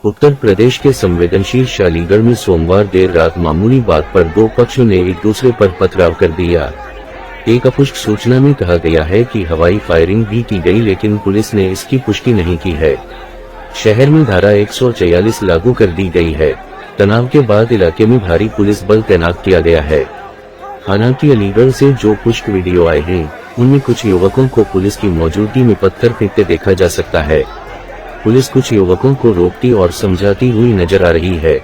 उत्तर प्रदेश के संवेदनशील शालीगढ़ में सोमवार देर रात मामूली बात पर दो पक्षों ने एक दूसरे पर पथराव कर दिया। एक अपुष्ट सूचना में कहा गया है कि हवाई फायरिंग भी की गई, लेकिन पुलिस ने इसकी पुष्टि नहीं की है। शहर में धारा 144 लागू कर दी गई है। तनाव के बाद इलाके में भारी पुलिस बल तैनात किया गया है। हालांकि अलीगढ़ से जो पुष्ट वीडियो आए हैं, उनमें कुछ युवकों को पुलिस की मौजूदगी में पत्थर फेंकते देखा जा सकता है। पुलिस कुछ युवकों को रोकती और समझाती हुई नजर आ रही है।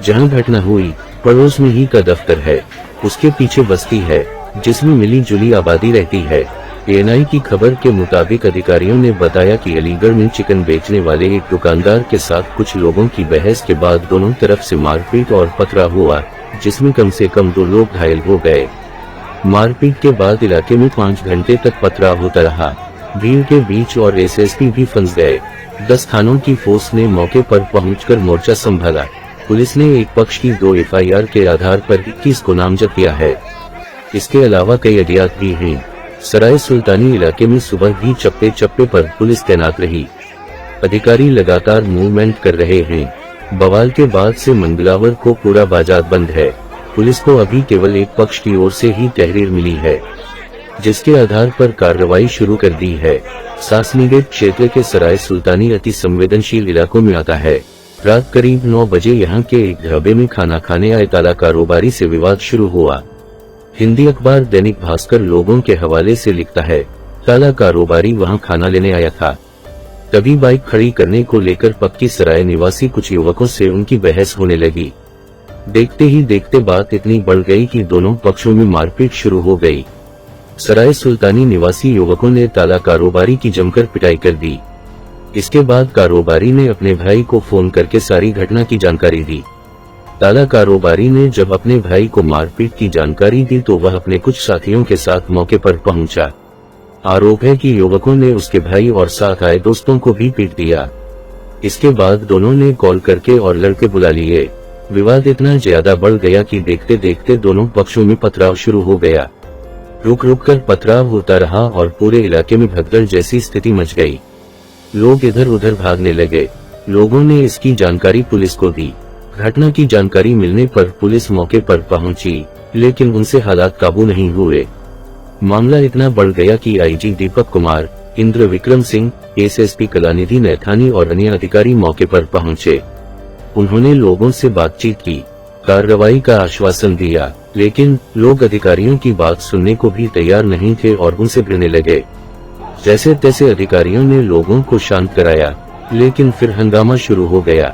जहां घटना हुई, पड़ोस में ही का दफ्तर है। उसके पीछे बस्ती है, जिसमें मिली जुली आबादी रहती है। एएनआई की खबर के मुताबिक अधिकारियों ने बताया कि अलीगढ़ में चिकन बेचने वाले एक दुकानदार के साथ कुछ लोगों की बहस के बाद दोनों तरफ से मारपीट और पथराव हुआ, जिसमें कम से कम 2 लोग घायल हो गए। मारपीट के बाद इलाके में 5 घंटे तक पथराव होता रहा। भीड़ के बीच और एसएसपी भी फंस गए। 10 थानों की फोर्स ने मौके पर पहुंचकर मोर्चा संभाला। पुलिस ने एक पक्ष की 2 एफआईआर के आधार पर 21 को नामजद किया है। इसके अलावा कई अज्ञात भी हैं। सराय सुल्तानी इलाके में सुबह भी चप्पे चप्पे पर पुलिस तैनात रही। अधिकारी लगातार मूवमेंट कर रहे हैं। बवाल के बाद से मंगलावर को पूरा बाजार बंद है। पुलिस को अभी केवल एक पक्ष की ओर से ही तहरीर मिली है, जिसके आधार पर कार्रवाई शुरू कर दी है। सासनीगेट क्षेत्र के सराय सुल्तानी अति संवेदनशील इलाकों में आता है। रात करीब 9 बजे यहां के एक ढाबे में खाना खाने आए ताला कारोबारी से विवाद शुरू हुआ। हिंदी अखबार दैनिक भास्कर लोगों के हवाले से लिखता है, ताला कारोबारी वहां खाना लेने आया था। तभी बाइक खड़ी करने को लेकर पक्की सराय निवासी कुछ युवकों से उनकी बहस होने लगी। देखते ही देखते बात इतनी बढ़ गई कि दोनों पक्षों में मारपीट शुरू हो गई। सराय सुल्तानी निवासी युवकों ने ताला कारोबारी की जमकर पिटाई कर दी। इसके बाद कारोबारी ने अपने भाई को फोन करके सारी घटना की जानकारी दी। ताला कारोबारी ने जब अपने भाई को मारपीट की जानकारी दी तो वह अपने कुछ साथियों के साथ मौके पर पहुंचा। आरोप है कि युवकों ने उसके भाई और साथ आए दोस्तों को भी पीट दिया। इसके बाद दोनों ने कॉल करके और लड़के बुला लिए। विवाद इतना ज्यादा बढ़ गया कि देखते देखते दोनों पक्षों में पथराव शुरू हो गया। रुक रुक कर पथराव होता रहा और पूरे इलाके में भगदड़ जैसी स्थिति मच गई। लोग इधर उधर भागने लगे। लोगों ने इसकी जानकारी पुलिस को दी। घटना की जानकारी मिलने पर पुलिस मौके पर पहुंची, लेकिन उनसे हालात काबू नहीं हुए। मामला इतना बढ़ गया कि आईजी दीपक कुमार, इंद्र विक्रम सिंह, एसएसपी कलानिधि नैथानी और अन्य अधिकारी मौके पर पहुंचे। उन्होंने लोगों से बातचीत की, कार्रवाई का आश्वासन दिया, लेकिन लोग अधिकारियों की बात सुनने को भी तैयार नहीं थे और उनसे भिड़ने लगे। जैसे तैसे अधिकारियों ने लोगों को शांत कराया, लेकिन फिर हंगामा शुरू हो गया।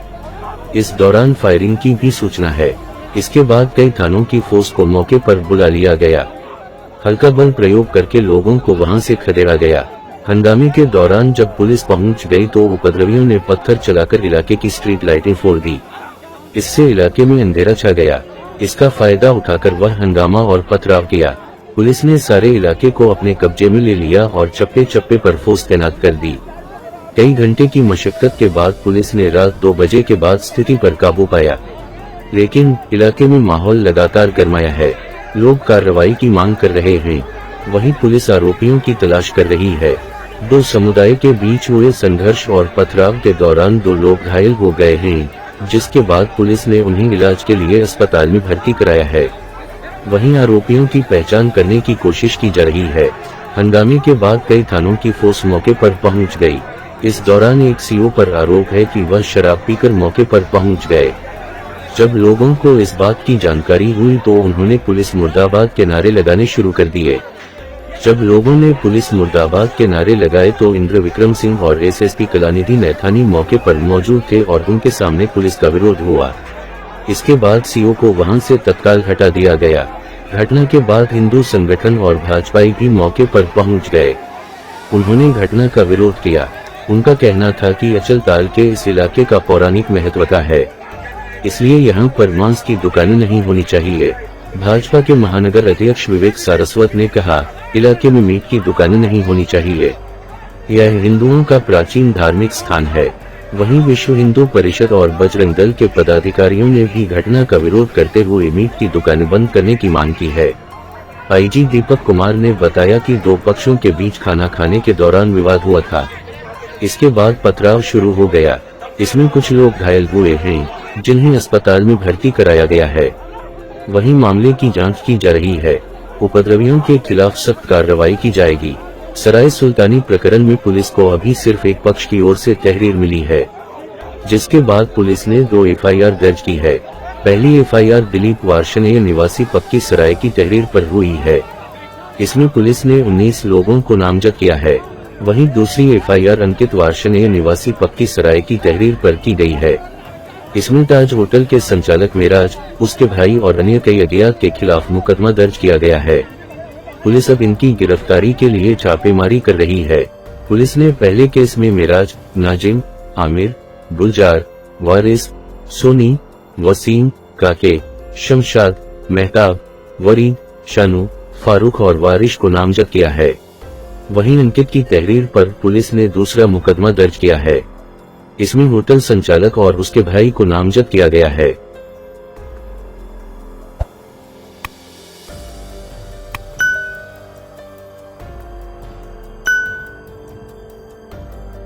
इस दौरान फायरिंग की भी सूचना है। इसके बाद कई थानों की फोर्स को मौके पर बुला लिया गया। हल्का बल प्रयोग करके लोगों को वहां से खदेड़ा गया। हंगामे के दौरान जब पुलिस पहुंच गई तो उपद्रवियों ने पत्थर चलाकर इलाके की स्ट्रीट लाइटें फोड़ दी। इससे इलाके में अंधेरा छा गया। इसका फायदा उठाकर वह हंगामा और पथराव किया। पुलिस ने सारे इलाके को अपने कब्जे में ले लिया और चप्पे चप्पे पर फोर्स तैनात कर दी। कई घंटे की मशक्कत के बाद पुलिस ने रात 2 बजे के बाद स्थिति पर काबू पाया, लेकिन इलाके में माहौल लगातार गरमाया है। लोग कार्रवाई की मांग कर रहे हैं, वहीं पुलिस आरोपियों की तलाश कर रही है। 2 समुदाय के बीच हुए संघर्ष और पथराव के दौरान 2 लोग घायल हो गए हैं, जिसके बाद पुलिस ने उन्हें इलाज के लिए अस्पताल में भर्ती कराया है। वहीं आरोपियों की पहचान करने की कोशिश की जा रही है। हंगामे के बाद कई थानों की फोर्स मौके पर पहुंच गई। इस दौरान एक सीओ पर आरोप है कि वह शराब पीकर मौके पर पहुंच गए। जब लोगों को इस बात की जानकारी हुई तो उन्होंने पुलिस मुर्दाबाद के नारे लगाने शुरू कर दिए। जब लोगों ने पुलिस मुर्दाबाद के नारे लगाए तो इंद्र विक्रम सिंह और एसएसपी कलानिधि नैथानी मौके पर मौजूद थे और उनके सामने पुलिस का विरोध हुआ। इसके बाद सीओ को वहां से तत्काल हटा दिया गया। घटना के बाद हिंदू संगठन और भाजपाई भी मौके पर पहुंच गए। उन्होंने घटना का विरोध किया। उनका कहना था कि अचलताल के इस इलाके का पौराणिक महत्व का है, इसलिए यहाँ पर मांस की दुकानें नहीं होनी चाहिए। भाजपा के महानगर अध्यक्ष विवेक सारस्वत ने कहा, इलाके में मीट की दुकानें नहीं होनी चाहिए। यह हिंदुओं का प्राचीन धार्मिक स्थान है। वहीं विश्व हिंदू परिषद और बजरंग दल के पदाधिकारियों ने भी घटना का विरोध करते हुए मीट की दुकानें बंद करने की मांग की है। आईजी दीपक कुमार ने बताया कि 2 पक्षों के बीच खाना खाने के दौरान विवाद हुआ था। इसके बाद पथराव शुरू हो गया। इसमें कुछ लोग घायल हुए हैं, जिन्हें अस्पताल में भर्ती कराया गया है। वहीं मामले की जांच की जा रही है। उपद्रवियों के खिलाफ सख्त कार्रवाई की जाएगी। सराय सुल्तानी प्रकरण में पुलिस को अभी सिर्फ एक पक्ष की ओर से तहरीर मिली है, जिसके बाद पुलिस ने 2 एफआईआर दर्ज की है। पहली एफआईआर दिलीप वार्ष्णेय निवासी पक्की सराय की तहरीर पर हुई है। इसमें पुलिस ने 19 लोगों को नामजद किया है। वहीं दूसरी एफआईआर अंकित वार्ष्णेय निवासी पक्की सराय की तहरीर पर की गई है। इसमें ताज होटल के संचालक मेराज, उसके भाई और अन्य कई अज्ञात के खिलाफ मुकदमा दर्ज किया गया है। पुलिस अब इनकी गिरफ्तारी के लिए छापेमारी कर रही है। पुलिस ने पहले केस में मेराज, नाजिम, आमिर, गुलजार, वारिस, सोनी, वसीम, काके, शमशाद, मेहताब, वरीद, शानू, फारूक और वारिश को नामजद किया है। वहीं अंकित की तहरीर पर पुलिस ने दूसरा मुकदमा दर्ज किया है। इसमें होटल संचालक और उसके भाई को नामजद किया गया है।